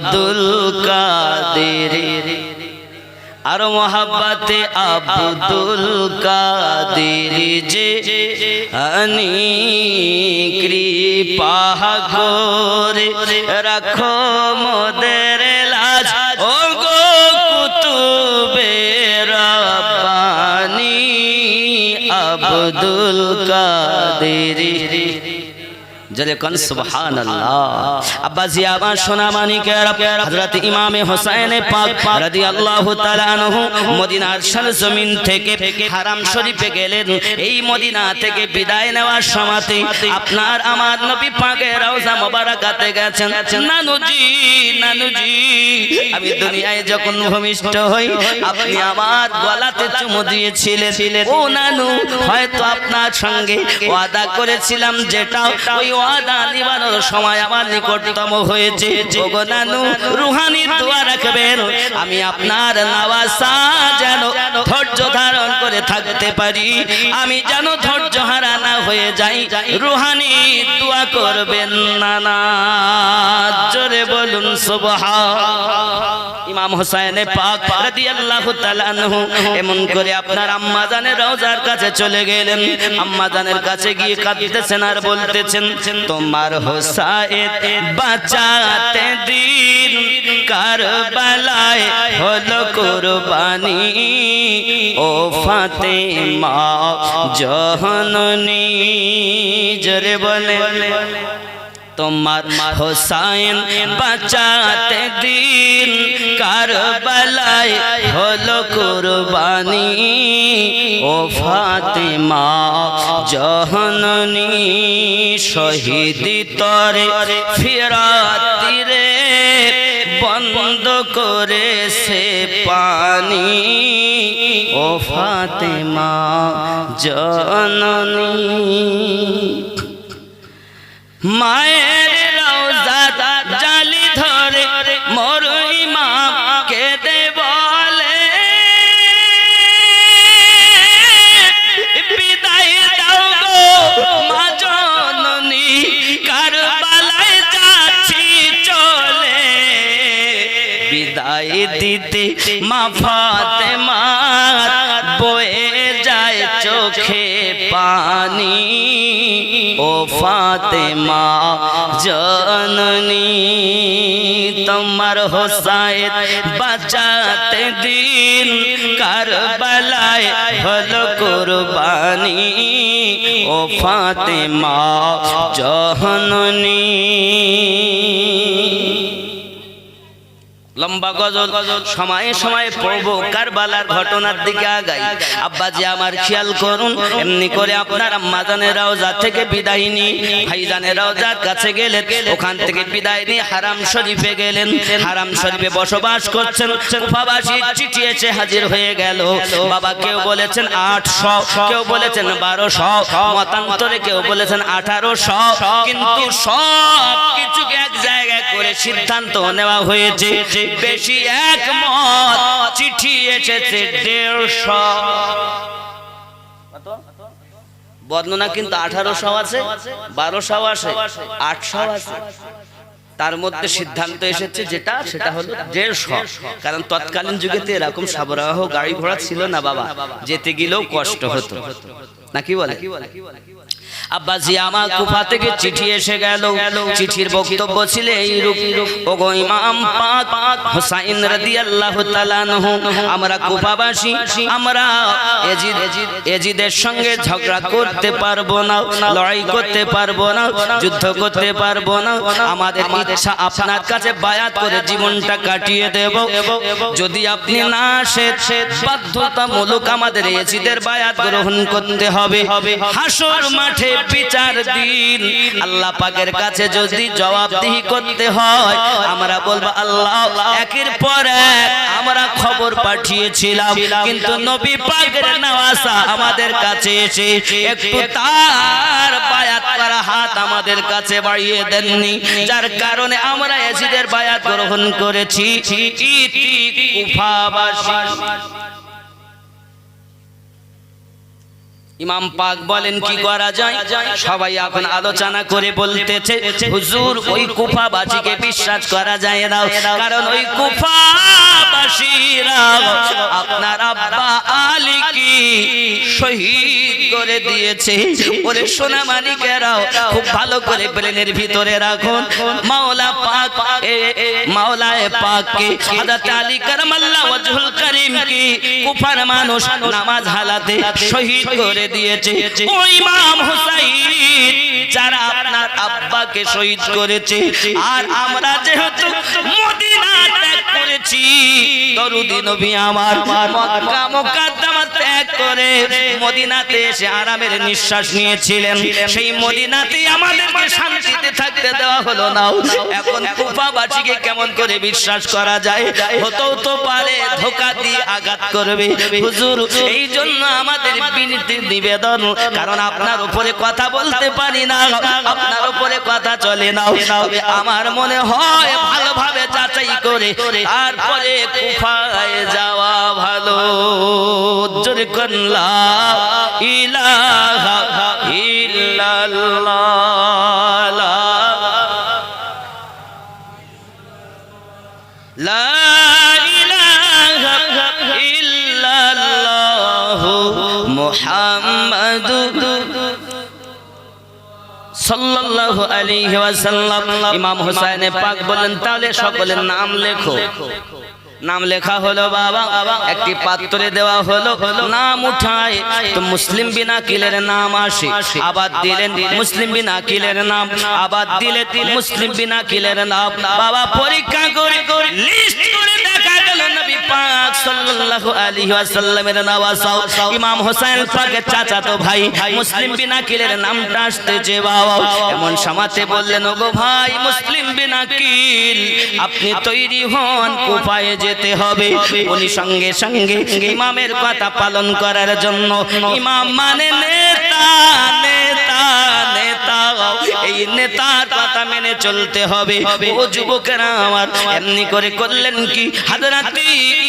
আব্দুল কাদের আর মোহাব্বতে আব্দুল কাদের যে আনি কৃপা করে রাখো মোদের লাজ ও গো কুতুবে রব্বানি আব্দুল কাদের জলে কোন সুবহানাল্লাহ। আব্বাজি আমার সোনা মানিকের হযরত ইমামে হোসেন পাক রাদিয়াল্লাহু তাআলা আনহু মদিনার সরজমিন থেকে হারাম শরীফে গেলেন। এই মদিনা থেকে বিদায় নেওয়ার সময়তে আপনার আমার নবী পাকের রওজা মোবারকাতে গেছেন। নানুজি নানুজি আমি দুনিয়ায় যখন ভূমিষ্ঠ হই আপনি আমার গলাতে চুমু দিয়েছিলেন। ও নানু হয়তো আপনার সঙ্গে ওয়াদা করেছিলাম, যেটা ওই ওয়াদা নিবানোর সময় আমার নিকটতম হয়েছে। ওগো নানু রুহানি দোয়া রাখবেন, আমি আপনার নওয়াজা যেন ধৈর্য ধারণ করে থাকতে পারি, আমি যেন ধৈর্য হারা না হয়ে যাই। রুহানি দোয়া করবেন নানা, জোরে বলুন সুবহান। ইমাম হোসেন পাক রাদিয়াল্লাহু তাআলা আনহু এমন করে আপনার আম্মা জানের রওজার কাছে চলে গেলেন। আম্মা জানের কাছে গিয়ে কাঁদতেছেন আর বলতেছেন, তোমার হোসাইন বাঁচাতে দিন কারবালায় হলো কুরবানি, ও ফাতেমা জহননী, জোরে বলে তোমার হোসাইন বাঁচাতে দিন কারবালায় হলো কুরবানি, ও ফাতেমা জহননী, শহীদি তরে ফিরাতি রে বন্ধ করেছে পানি, ও ফাতেমা জননী। মায়ের রওজা জালি ধরে মোর ইমাম কেঁদে বলে, বিদায় দাও গো মা জননী, কারবালায় যাচ্ছি চলে। বিদায় দিতে মা ফাতেমা বয়ে যায় চোখে পানি, ও ফাতেমা জননী, তোমার হোসাইন বাঁচাতে দিন কারবালায় হলো কুরবানি, ও ফাতেমা জননী। লম্বা গজল সময়ে সময়ে পড়বো, কারবালার ঘটনার দিকে আগাই। আব্বাজি আমার খেয়াল করুন, এমনি করে আপনার আম্মা জানের রওজা থেকে বিদায় নিয়ে ভাইজানের রওজার কাছে গেলেন, ওখান থেকে বিদায় নিয়ে হারাম শরীফে গেলেন। হারাম শরীফে বসবাস করছেন। কুফাবাসীর চিঠি এসে হাজির হয়ে গেল। বাবা কেউ বলেছেন 800, কেউ বলেছেন 1200, মতান্তরে কেউ বলেছেন 1800, কিন্তু সব কিছুকে এক জায়গায় করে সিদ্ধান্ত নেওয়া হয়েছে, বেশি একমত চিঠি এসেছে 150। বর্ণনা কিন্তু 1800 আছে, 1200 আছে, 800 আছে। তার মধ্যে সিদ্ধান্ত এসেছে যেটা, সেটা হলো 150। কারণ তৎকালীন যুগেতে এরকম সরবরাহ গাড়ি ঘোড়া ছিল না বাবা, যেতে গেলেও কষ্ট হতো, নাকি বলে? আব্বাজি আমার কুফা থেকে চিঠি এসে গেল। চিঠির বক্তব্য ছিল এইরূপ, ওগো ইমাম পাক হোসাইন রাদিয়াল্লাহু তাআলা আনহু, আমরা কুফাবাসী আমরা এজিদের সঙ্গে ঝগড়া করতে পারবো না, লড়াই করতে পারবো না, যুদ্ধ করতে পারবো না। আমাদের ইচ্ছা আপনার কাছে বায়াত করে জীবনটা কাটিয়ে দেব। যদি আপনি না আসেন, বাধ্যতামূলক আমাদের এজিদের বায়াত গ্রহণ করতে হবে। হাসর মাঠে বিচার দিন আল্লাহ পাকের কাছে যদি জবাবদিহি করতে হয়, আমরা বলবো আল্লাহ একের পর এক আমরা খবর পাঠিয়েছিলাম, কিন্তু নবী পাকের নওয়াজা আমাদের কাছে এসে একটু তার বায়াত করা হাত আমাদের কাছে বাড়িয়ে দেননি, যার কারণে আমরা ইয়াজিদের বায়াত গ্রহণ করেছি। ইতি কুফাবাসী ইমাম পাক বলেন কি করা যায়? সবাই এখন আলোচনা করে বলতেছে হুজুর ওই কুফাবাসীকে বিশ্বাস করা যায় না, কারণ ওই কুফাবাসীরা আপনার আব্বা আলীকে শহীদ করে দিয়েছে। ওরে সোনা মানিকেরাও খুব ভালো করে প্লেনের ভিতরে রাখুন, মাওলা পাক মাওলায়ে পাককে হযরত আলী কারামাল্লাহু ওয়াজহুল কারীমকে কুফার মানুষ নামাজ হালাতে শহীদ করে দিয়েছে। ও ইমাম হুসাইন যারা আপনার আব্বাকে শহীদ করেছে, আর আমরা যেহেতু মদিনা ত্যাগ করেছি, দরুদি নবী আমার মক্কা মুকাদ্দামা ত্যাগ করে মদিনাতে এসে আরামের নিঃশ্বাস নিয়েছিলেন, সেই মদিনাতেই আমাদেরকে শান্তিতে থাকতে দেওয়া হলো না। এখন কুফাবাসীকে কেমন করে বিশ্বাস করা যায়? হতেও তো পারে ধোঁকা দিয়ে আঘাত করবে। হুজুর এই জন্য আমাদের বিনীত নিবেদন, কারণ আপনার উপরে কথা বলতে পারি না, আপনার উপরে কথা চলে না, তবে আমার মনে হয় ভালোভাবে যাচাই করে তারপরে কুফায় যাওয়া ভালো। জোরে কোন লা ইলাহা ইল্লাল্লাহ, লা ইলাহা ইল্লাল্লাহ মুহাম্মাদুর সাল্লাল্লাহু আলাইহি ওয়াসাল্লাম। ইমাম হুসাইন পাক বলেন তাহলে সকলের নাম লেখো। নাম লেখা হলো বাবা, একটি পাত্রে দেওয়া হলো, নাম উঠায় তো মুসলিম বিন আকিলের নাম আসে, আবার দিলেন মুসলিম বিন আকিলের নাম, আবার দিলে মুসলিম বিন আকিলের নাম। বাবা পরীক্ষা করে লিস্ট করে দেখা গেল নবী পাক সাল্লাল্লাহু আলাইহি ওয়াসাল্লামের নওয়াসাও ইমাম হোসেন পাকের চাচাতো ভাই মুসলিম বিন আকিলের নামটা আসতেছে। বাবা এমন সমাতে বললেন, ওগো ভাই মুসলিম বিন আকিল, আপনি তৈরি হন, কুফায় যেতে হবে। উনি সঙ্গে সঙ্গে ইমামের কথা পালন করার জন্য, ইমাম মানে নেতা, নেতা নেতা, এই নেতার কথা মেনে চলতে হবে। ও যুবকেরা আমার, এমনি করে করলেন কি, হযরত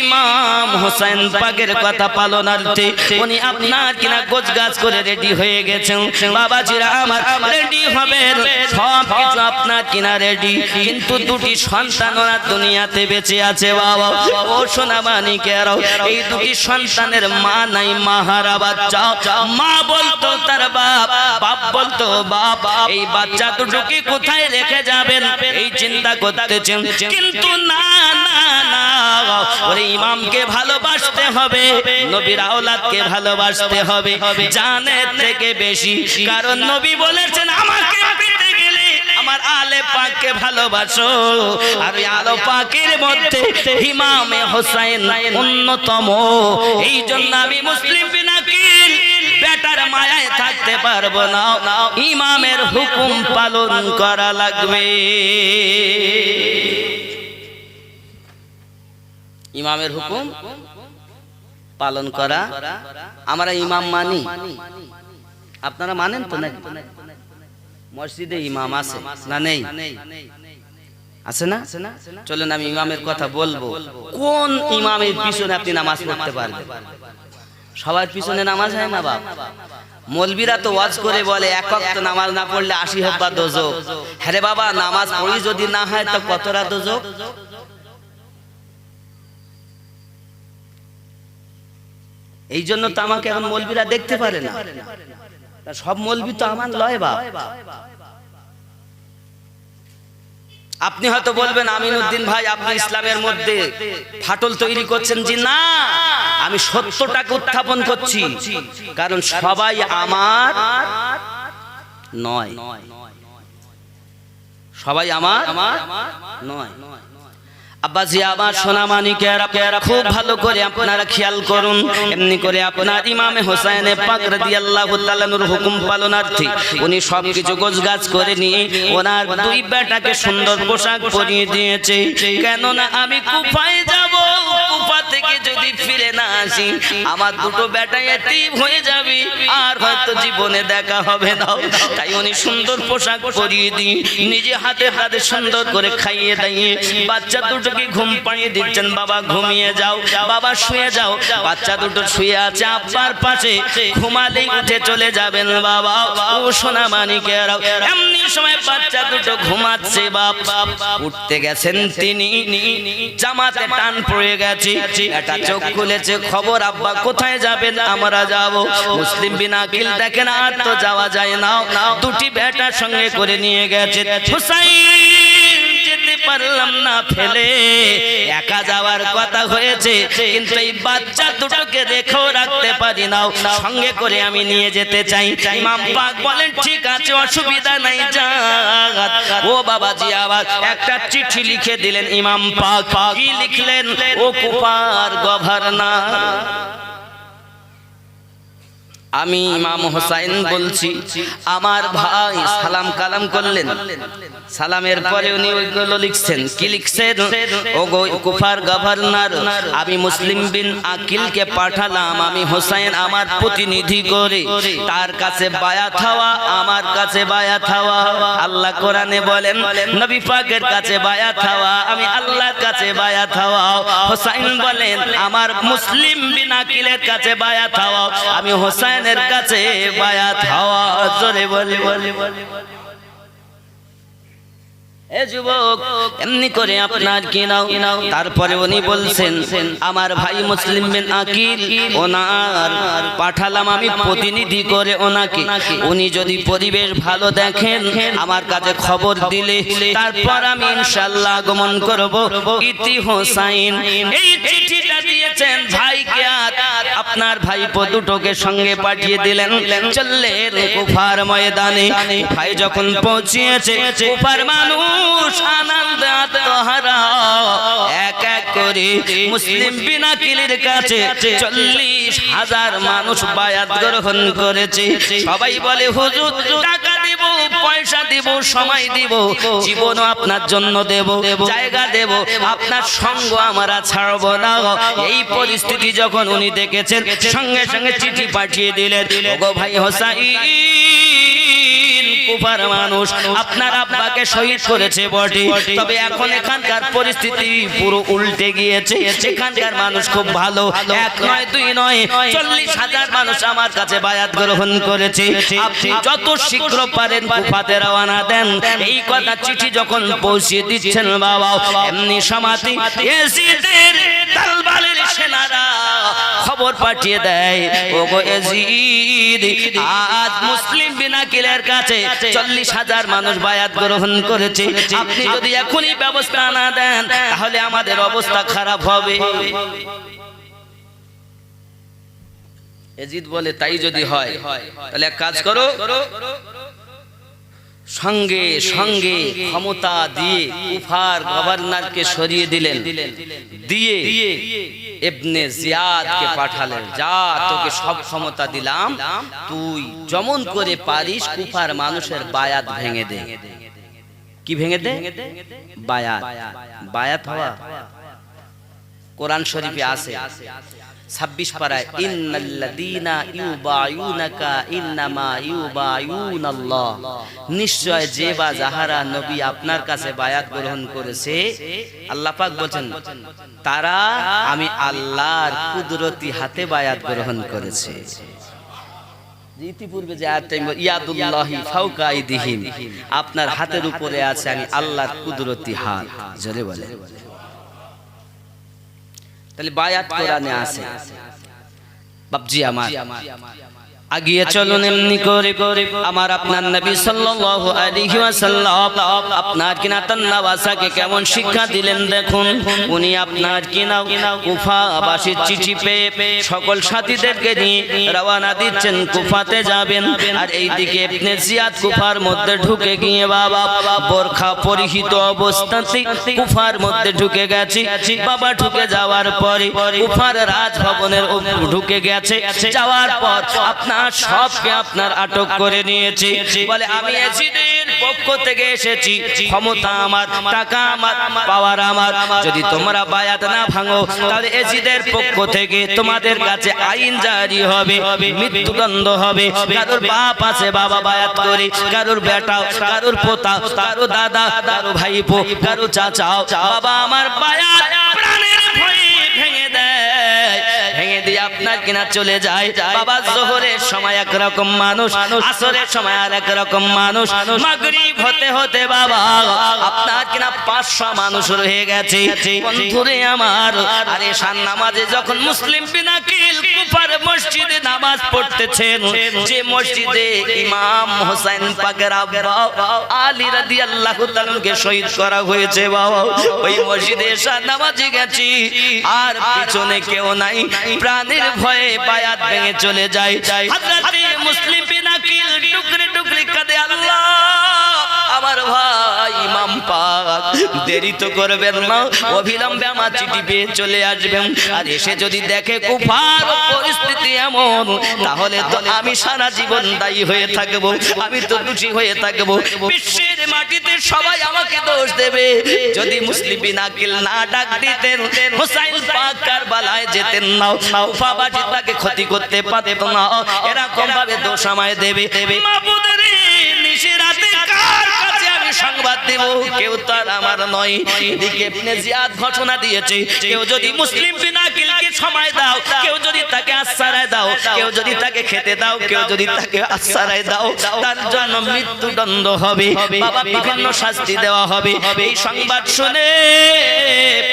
ইমাম হোসেন পাকের কথা পালনার্থে উনি আপনার কিনা গোছগাছ করে রেডি হয়ে গেছেন। বাবাজিরা আমার রেডি হবেন, সব কিছু আপনার কিনা রেডি, কিন্তু দুটি সন্তান ওরা দুনিয়াতে বেঁচে আছে। বাবা ও সোনা মানিকেরাও, এই দুটি সন্তানের মা নাই, মাহারা বাচ্চা। মা বলতো তার বাপ, বাপ বলতো বাপ। এই বাচ্চা দুটোকে কোথায় রেখে যাবেন এই চিন্তা করতেছেন, কিন্তু না না না, ওরে ইমামকে ভালোবাসতে হবে, নবীর আওলাদকে ভালোবাসতে হবে জানের থেকে বেশি, কারণ নবী বলেছেন আমাকে পেতে গেলে আমার আলে পাককে ভালোবাসো। আর ওই আলো পাকের মধ্যে ইমামে হোসেন অন্যতম। এই জন্য আমি মুসলিম বিন আকিল বেটার মায়ায় থাকতে পারবো না, ইমামের হুকুম পালন করা লাগবে। ইমামের হুকুম পালন করা, আমরা ইমাম মানি, আপনারা মানেন তো? নাকি মসজিদে ইমাম আছে না নেই? আছে না? চলেন আমি ইমামের কথা বলবো। কোন ইমামের পিছনে আপনি নামাজ পড়তে পারবেন? সবার পিছনে নামাজ হয় না বাপ। মৌলবীরা তো ওয়াজ করে বলে এক ওয়াক্ত নামাজ না পড়লে 80 হব্বা দোজক। হ্যাঁ রে বাবা, নামাজ পড়ি যদি না হয় তো কতটা দোজক? এই জন্য তো আমাকে এখন মৌলবীরা দেখতে পারে না। সব মৌলবী তো আমার লয় বাপ। আপনি হয়তো বলবেন আমিনুদ্দিন ভাই আপনি ইসলামের মধ্যে ফাটল তৈরি করছেন। জি না, আমি সত্যটাকে উত্থাপন করছি, কারণ সবাই আমার নয়, সবাই আমার নয়। আব্বাজি আমার সোনা মানিকেরা খুব ভালো করে আপনারা খেয়াল করুন। এমনি করে আপনার ইমামে হোসেন পাক রাদিয়াল্লাহু তাআলা নূর হুকুম পালনার্থী উনি সবকিছু গোছগাছ করে নিয়ে ওনার দুই বেটাকে সুন্দর পোশাক পরিয়ে দিয়েছে। কেননা আমি কুফায় যাব, কুফা থেকে যদি ফিরে না আসি আমার দুটো বেটা এতিম হয়ে যাবে, আর হয়তো জীবনে দেখা হবে না। তাই উনি সুন্দর পোশাক পরিয়ে দিয়ে নিজে হাতে হাতে সুন্দর করে খাইয়ে দাইয়ে বাচ্চা দুটো দুটোকে ঘুম পাড়িয়ে দিচ্ছেন, বাবা ঘুমিয়ে যাও, বাবা শুয়ে যাও। বাচ্চা দুটো শুয়ে আছে আব্বার পাশে, ঘুমালেই উঠে চলে যাবেন বাবা। ও সোনা মানিকেরা, এমনি সময় বাচ্চা দুটো ঘুমাচ্ছে, বাপ উঠতে গেছেন তিনি, জামাতে টান পড়ে গেছে, এটা চোখ খুলেছে, খবর আব্বা কোথায় যাবেন? আমরা যাব। মুসলিম বিন আকিল দেখেন আর তো যাওয়া যায় না, দুটি বেটার সঙ্গে করে নিয়ে গেছে। হুসাইন যেতে পারলাম না, ফেলে একা যাওয়ার কথা হয়েছে, কিন্তু এই বাচ্চা দুটোকে রেখেও রাখতে পারি না, সঙ্গে করে আমি নিয়ে যেতে চাই। ইমাম পাক বলেন ঠিক আছে, অসুবিধা নাই, যা। ও বাবাজি আবার একটা চিঠি লিখে দিলেন ইমাম পাক। কি লিখলেন? ও কুফার গভর্নর, আমি ইমাম হোসাইন বলছি, আমার ভাই সালাম কালাম করলেন, সালামের পরে উনি ওইগুলো লিখছেন। কি লিখছেন? ও গো কুফার গভর্নর, আমি মুসলিম বিন আকিলকে পাঠালাম, আমি হোসাইন আমার প্রতিনিধি করে, তার কাছে বায়াত হওয়া, আমার কাছে বায়াত হওয়া। আল্লাহ কোরআনে বলেন নবী পাকের কাছে বায়াত হওয়া, আমি আল্লাহর কাছে বায়াত হওয়া। হোসাইন বলেন আমার মুসলিম বিন আকিলের কাছে বায়াত হওয়া, আমি হোসাইন এর কাছে বায়াত হওয়া। জোরে বলে বলে বলে এ যুবক, এমনি করে আপনার কি নাও। তারপরে উনি বলছেন আমার ভাই মুসলিম বিন আকিল, ওনার পাঠালাম আমি প্রতিনিধি করে ওনাকে, উনি যদি পরিবেশ ভালো দেখেন আমার কাছে খবর দিলে তারপর আমি ইনশাআল্লাহ আগমন করব। ইতি হোসাইন এই চিঠিটা দিয়েছেন ভাইকে, আর আপনার ভাইপো দুটোকে সঙ্গে পাঠিয়ে দিলেন। চললেন কুফার ময়দানে। ভাই যখন পৌঁছিয়েছে, কুফার মানুষ আনন্দ আত্মহারা, এক এক করে মুসলিম বিন আকিলের কাছে 40,000 মানুষ বায়াত গ্রহণ করেছে। সবাই বলে হুজুর টাকা দেব, পয়সা দেব, সময় দেব, জীবনও আপনার জন্য দেব, জায়গা দেব, আপনার সঙ্গ আমরা ছাড়ব না। এই পরিস্থিতি যখন উনি দেখেছেন, সঙ্গে সঙ্গে চিঠি পাঠিয়ে দিলেন, ওগো ভাই হোসাইন, কুফার মানুষ আপনার আব্বাকে শহীদ করেছে বটে, তবে এখন এখানকার পরিস্থিতি পুরো উল্টে গিয়েছে। এখানকার মানুষ খুব ভালো, এক নয় দুই নয় 40,000 মানুষ আমার কাছে বায়াত গ্রহণ করেছে। আপনি যত শীঘ্র পারেন কুফাতে রওনা দেন। এই কথা চিঠি যখন পৌঁছে দিচ্ছেন বাবা, এমনি সমাধি ইয়াজিদের তলবারের সেনারা খবর পাঠিয়ে দেয়, ওগো ইয়াজিদ, আজ মুসলিম বিন আকিলের কাছে 40,000 মানুষ বায়াত গ্রহণ করেছে, আপনি যদি এখনই ব্যবস্থা না দেন তাহলে আমাদের অবস্থা খারাপ হবে। ইয়াজিদ বলে তাই যদি হয় তাহলে এক কাজ করো, সঙ্গে সঙ্গে ক্ষমতা দিয়ে কুফার গভর্নরকে সরিয়ে দিলেন, দিয়ে ইবনে জিয়াদকে পাঠালেন, যা তোকে সব ক্ষমতা দিলাম, তুই যেমন করে পারিস কুফার মানুষের বায়াত ভেঙে দে। কি ভেঙে দে? বায়াত। বায়াত হওয়া কোরআন শরীফে আছে 26 পারায়, ইন্নাল্লাযীনা ইউবায়ুনাকা ইন্নামা ইউবায়ুনাল্লাহ, নিশ্চয় যে বা যাহারা নবী আপনার কাছে বায়াত গ্রহণ করেছে, আল্লাহ পাক বলেন তারা আমি আল্লাহর কুদরতি হাতে বায়াত গ্রহণ করেছে। ইতিপূর্বে যে আয়াতটা ইয়াদুল্লাহি ফাওকা আইদিহিম, আপনার হাতের উপরে আছে আমি আল্লাহর কুদরতি হাত। জোরে বলে। তাহলে বায়াত কোরআনে আছে। বাপজি আমার আগিয়ে চলুন এমনি করে করে আমার আপনার নবী সাল্লাল্লাহু আলাইহি ওয়াসাল্লাম আপনার কিনা তান্নাওয়াসাকে কেমন শিক্ষা দিলেন দেখুন। উনি আপনার কিনা কুফাবাসীর চিঠি পেয়ে সকল সাথীদেরকে নিয়ে রওনা দিচ্ছেন, কুফাতে যাবেন। আর এইদিকে ইবনে জিয়াদ কুফার মধ্যে ঢুকে গিয়ে বাবা বোরখা পরিহিত অবস্থাতে কুফার মধ্যে ঢুকে গেছে। বাবা ঢুকে যাওয়ার পরে কুফার রাজভবনের ঢুকে গেছে। যাওয়ার পর আপনার সবকে আপনার আটক করে নিয়েছে। বলে আমি ইয়াজিদের পক্ষ থেকে এসেছি, ক্ষমতা আমার, টাকা আমার, পাওয়ার আমার, যদি তোমরা বায়াত না ভাঙো তাহলে এজিদের পক্ষ থেকে তোমাদের কাছে আইন জারি হবে, মৃত্যুদণ্ড হবে। কারোর বাপ আছে, বাবা বায়াত করে, কারোর বেটা, কারোর পোতা, কারোর দাদা, কারোর ভাইপো, কারোর চাচা, বাবা আমার বায়াত প্রাণের ভয়ে ভেঙে দেয়, ভেঙে দিয়ে আপনার কিনা চলে যায়। বাবা জোহরের সময় একরকম মানুষ, আসরের সময় আর একরকম মানুষ, মাগরিব হতে হতে বাবা আপনার কিনা 500 মানুষ রয়ে গেছে। বন্ধুরে আমার, আরে শান নামাজে যখন মুসলিম বিনাকিল কুফার মসজিদে নামাজ পড়তেছেন, যে মসজিদে ইমাম হোসেন পাকের আব্বা আলী রাদিয়াল্লাহু তাআলাকে শহীদ করা হয়েছে, বাবা ওই মসজিদে শান নামাজে গেছি, আর পিছনে কেউ নাই, প্রাণের ভয়ে বায়াত ভেঙে চলে যায়। হযরত মুসলিম বিনাকিল টুকরে টুকরে কাঁদে, আল্লাহ আমার ভাই ইমাম পাক দেরি তো করবেন না, অবিলম্বে আমার চিঠি পেয়ে চলে আসবেন। আর এসে যদি দেখে কুফার পরিস্থিতি এমন, তাহলে তো আমি সারা জীবন দায়ী হয়ে থাকবো, আমি তো দোষী হয়ে থাকবো। বিশ্বের মাটিতে সবাই আমাকে দোষ দেবে। যদি মুসলিম বিনাকিল না ডাক দিতেন, হোসাইন পাক কারবালায় যেতেন না, কুফাবাজি তাকে ক্ষতি করতে পারত না, এরকম ভাবে দোষ আমায় দেবে। মাবুদের নিশিরাতে কার কাছে আমি সংবাদ দেব? কেউ তার আমার নয়। এদিকে ইবনে জিয়াদ ঘোষণা দিয়েছে, কেউ যদি মুসলিম বিনাকিলকে সময় দাও, কেউ যদি তাকে আশ্রয় দাও, কেউ যদি তাকে খেতে দাও, কেউ যদি তাকে আশ্রয় দাও, তার জন্য মৃত্যুদণ্ড হবে, বাবা বিভিন্ন শাস্তি দেওয়া হবে। এই সংবাদ শুনে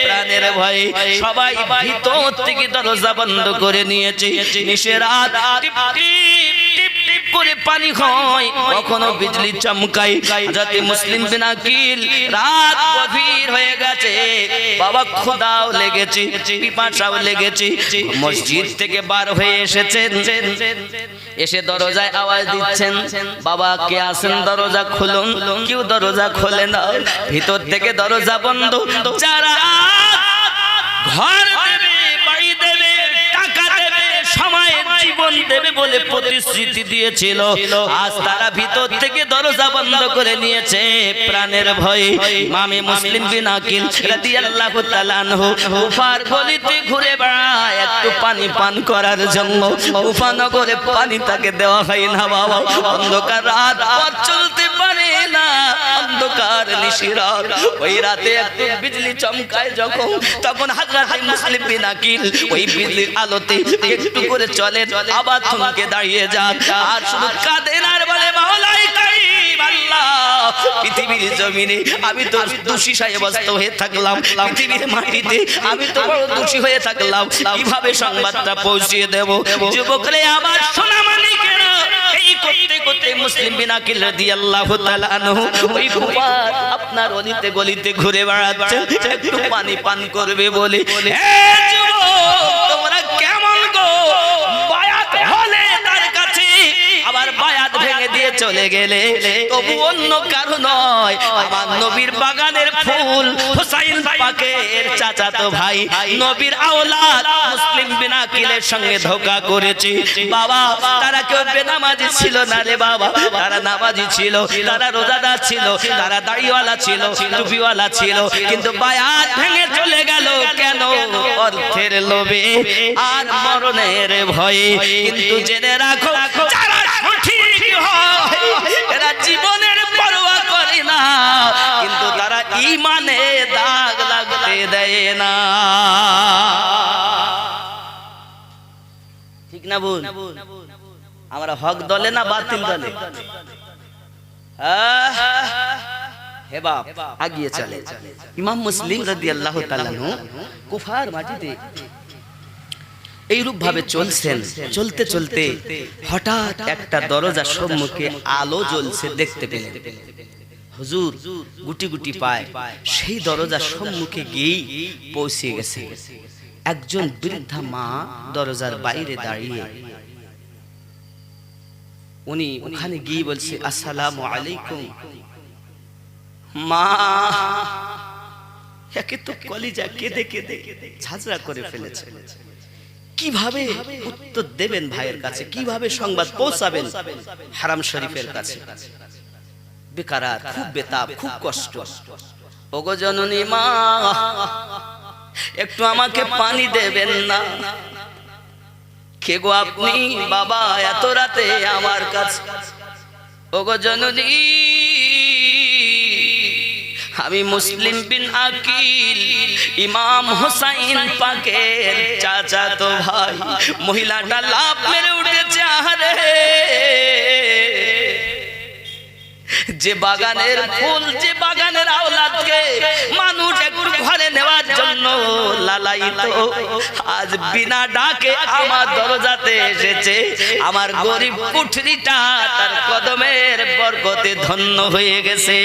প্রাণের ভয়ে সবাই ভিতর থেকে দরজা বন্ধ করে নিয়েছে। নিশিরাত টিপ টিপ টিপ করে পানি হয়, কখনো বিজলি চমকায়। হযরত মুসলিম বিনাকিল রাত গভীর হয়ে গেছে, বাবা ক্ষুধাও লেগেছে, পিপাসাও লেগেছে, মসজিদ থেকে বার হয়ে এসেছেন, এসে দরজায় আওয়াজ দিচ্ছেন, বাবা কে আছেন, দরজা খুলুন। কেউ দরজা খোলে না, ভিতর থেকে দরজা বন্ধ। যারা ঘর দেবে, বাড়ি দেবে, টাকা দেবে, সময় জীবন দেবে বলে প্রতিশ্রুতি দিয়েছিল, আজ তারা ভিতর থেকে দরজা বন্ধ করে নিয়েছে প্রাণের ভয়ে। ইমামে মুসলিম বিনাকিল রাদিয়াল্লাহু তাআলা আনহু কুফার গলিতে ঘুরে বেড়ায় একটু পানি পান করার জন্য। কুফা নগরে পানি তাকে দেওয়া হয় না, বাবা অন্ধকার রাত, পথ চলতে পারে না, অন্ধকার নিশিরাত। ওই রাতে একটু বিজলি চমকায় যখন, তখন হযরত মুসলিম বিনাকিল ওই বিজলির আলোতে একটু করে চলে, আবার থমকে দাঁড়িয়ে যান, আর শুধু কাঁদেন আর বলে, মাওলাই কারীম আল্লাহ, পৃথিবীর জমিনে আমি তো দোষী সাব্যস্ত হয়ে থাকলাম, পৃথিবীর মাটিতে আমি তো বড় দোষী হয়ে থাকলাম, কিভাবে সংবাদটা পৌঁছিয়ে দেব? যুবকরে আমার সোনা মানিকেরা, এই করতে করতে মুসলিম বিনাকিল রাদিয়াল্লাহু তাআলা আনহু ওই কুফার আপনার অলিতে গলিতে ঘুরে বেড়াচ্ছে একটু পানি পান করবে বলে। হে যুবক, তোমরা কেমন গো? বায়াত হলে তার কাছে, আবার বায়াত ভেঙে দিয়ে চলে গেলে, তবু অন্য কারো নয়, আমার নবীর বাগানের ফুল হোসাইন পাকের চাচাতো ভাই, নবীর আওলাদ মুসলিম বিনাকিলের সঙ্গে ধোঁকা করেছে। বাবা তারা কেউ বেনামাজি ছিল না রে বাবা, তারা নামাজি ছিল, তারা রোজাদার ছিল, তারা দাড়িওয়ালা ছিল, টুপিওয়ালা ছিল, কিন্তু বায়াত ভেঙে চলে গেল কেন? অর্থের লোভে আর মরণের ভয়ে। কিন্তু জেনে রাখো, যারা সঠিক হয় এরা জীবনের পরোয়া করে না, কিন্তু তারা ঈমানে দাগ লাগতে দেয় না। ঠিক না বোন? আমরা হক দলে না বাতিল দলে? হে বাপ, আগিয়ে চলে। ইমাম মুসলিম রাদিয়াল্লাহু তাআলা আনহু কুফার মাটিতে এইরূপ ভাবে চলছেন, চলতে চলতে হঠাৎ একটা দরজার সম্মুখে আলো জ্বলছে দেখতে পেলেন। হুজুর গুটি গুটি পায় সেই দরজার সম্মুখে গিয়েই পৌঁছে গেছে। একজন বৃদ্ধা মা দরজার বাইরে দাঁড়িয়ে, উনি ওখানে গিয়ে বলছে, আসসালামু আলাইকুম। মা একে তো কলিজা কেঁদে কেঁদে ঝাঁঝরা করে ফেলেছে। কিভাবে উত্তর দেবেন ভাইয়ের কাছে, কিভাবে সংবাদ পৌঁছাবেন হারাম শরীফের কাছে? বেকারার, খুব বেতাব, খুব কষ্ট। ওগো জননী মা, একটু আমাকে পানি দেবেন না? কে গো আপনি? বাবা এত রাতে আমার কাছে। ওগো জননী, আমি মুসলিম বিন আকিল, ইমাম হোসাইন পাকের চাচাতো ভাই। মহিলাটা লাফ মেরে উঠেছে, আহারে যে বাগানের ফুল, যে বাগানের আওলাদকে মানুষ একটু ঘরে নেওয়ার জন্য লালায়িত, আজ বিনা ডাকে আমার দরজাতে এসেছে। আমার গরিব কুঠরিটা তার কদমের বরকতে ধন্য হয়ে গেছে।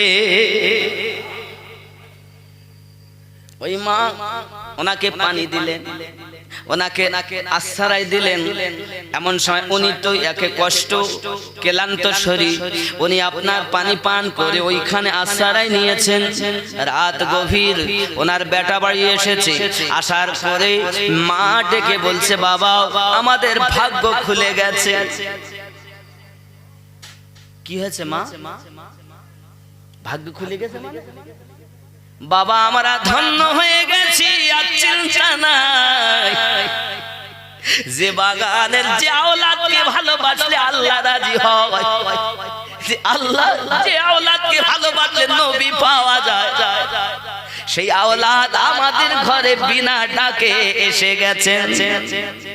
ওই মা ওনাকে পানি দিলেন, ওনাকে আশ্রয় দিলেন। এমন সময় উনি তো একে কষ্ট, ক্লান্ত শরীর, উনি আপনার পানি পান করে ওইখানে আশ্রয় নিয়েছেন। রাত গভীর, ওনার বেটা বাড়ি এসেছে। আসার পরে মা ডেকে বলছে, বাবা আমাদের ভাগ্য খুলে গেছে। কি হয়েছে মা? ভাগ্য খুলে গেছে মানে? বাবা আমরা ধন্য হয়ে গেছি, আর চিন্তা নাই। যে বাগানের যে আওলাদকে ভালোবাসলে আল্লাহ রাজি হয়, যে আল্লাহ যে আওলাদকে ভালোবাসলে নবী পাওয়া যায়, সেই আওলাদ আমাদের ঘরে বিনা ডাকে এসে গেছেন।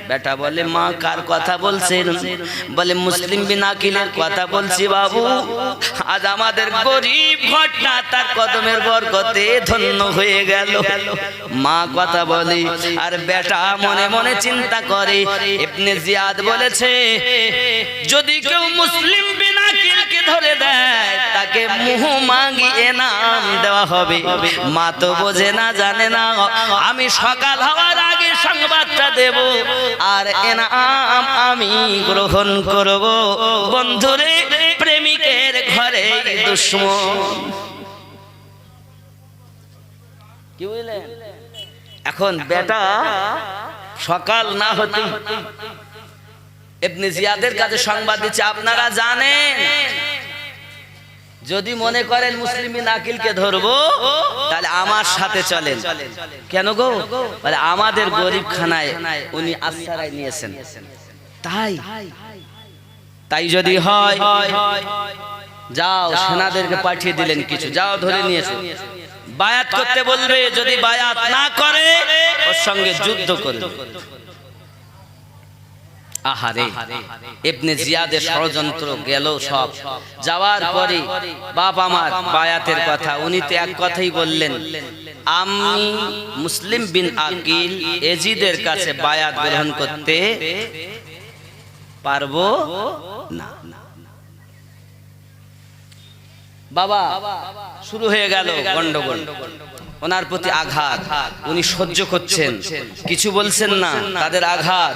বেটা বলে, মা কার কথা বলছেন? বলে মুসলিম বিন আকিলের কথা বলছি বাবু। আজ আমাদের গরিব ঘরটা তার কদমের বরকতে ধন্য হয়ে গেল। মা কথা বলে আর বেটা মনে মনে চিন্তা করে। ইবনে জিয়াদ বলেছে, যদি কেউ মুসলিম বিন আকিলকে ধরে দেয় তাকে মুহ মাগি এনাম দেওয়া হবে। মা তো বোঝে না, জানে না, আমি সকাল হওয়ার আগে সংবাদটা দেব আর এনাম আমি গ্রহণ করব। বন্ধুরে, প্রেমিকের ঘরে দুশমন। কি বুঝলেন? এখন বেটা সকাল না হতে ইবনে জিয়াদের কাছে সংবাদ দিচ্ছে, আপনারা জানেন যদি মনে করেন মুসলিম বিন আকিলকে ধরবো তাহলে আমার সাথে চলেন। কেন গো? বলে আমাদের গরিব খানায় উনি আশ্রয় নিয়েছেন। তাই যদি হয় যাও, সেনাদেরকে পাঠিয়ে দিলেন কিছু, যাও ধরে নিয়ে এসো। বায়াত করতে বলবে, যদি বায়াত না করে ওর সঙ্গে যুদ্ধ করবে। আহারে, ইবনে জিয়াদের ষড়যন্ত্র গেল সব। যাওয়ার পরে বাপ আমার বায়াতের কথা, উনি তো এক কথাই বললেন, আমি মুসলিম বিন আকিল এজিদের কাছে বায়াত গ্রহণ করতে পারবো না। বাবা শুরু হয়ে গেল গন্ডগোল, ওনার প্রতি আঘাত, উনি সহ্য করছেন, কিছু বলছেন না। তাদের আঘাত